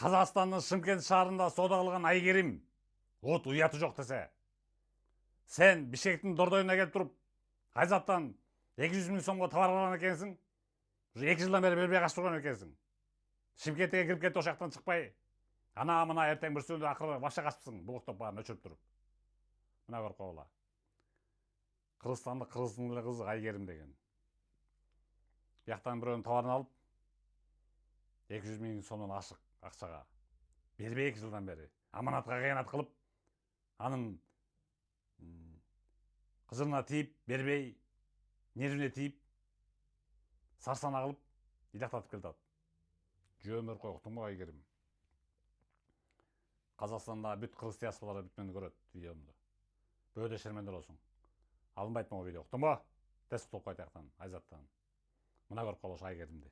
Қазақстанның Шымкент шаарында соода кылган айгерим от уяты жок десе, сен Бишкектин дордоюна келип туруп, Айзаттан 200 000 сомго товар алган экенсиң. Уже 2 жылдан бери бербей качып турган экенсиң. Шымкентке кирип кетип ошол жактан чыкпай, ана мына эртең бир сөндө акыры башка качыпсың, булуктап баарын өчүрүп туруп. Мына көрүп койгула. Кыргызстандык кыргыздын эле кызы Айгерим деген. Бияктан бирөөнүн товарын алып, 200 000 сомдон ашык акчага бербей 2 жылдан бери аманатка кыянат кылып, анын кызына тийип, бербей, нервине тийип, сарсана кылып, илактатып келатат. Жөн берип кой, уктуңбу Айгерим? Казакстанда бүт кыргыз диаспоралары бүт мени көрөт видеомду. Бөөдө шермендер болсуң. Алынбайт могу видео, уктуңбу? Тез кутулуп кой тияктан, Айзаттан. Мына көрүп кол ошо Айгеримди.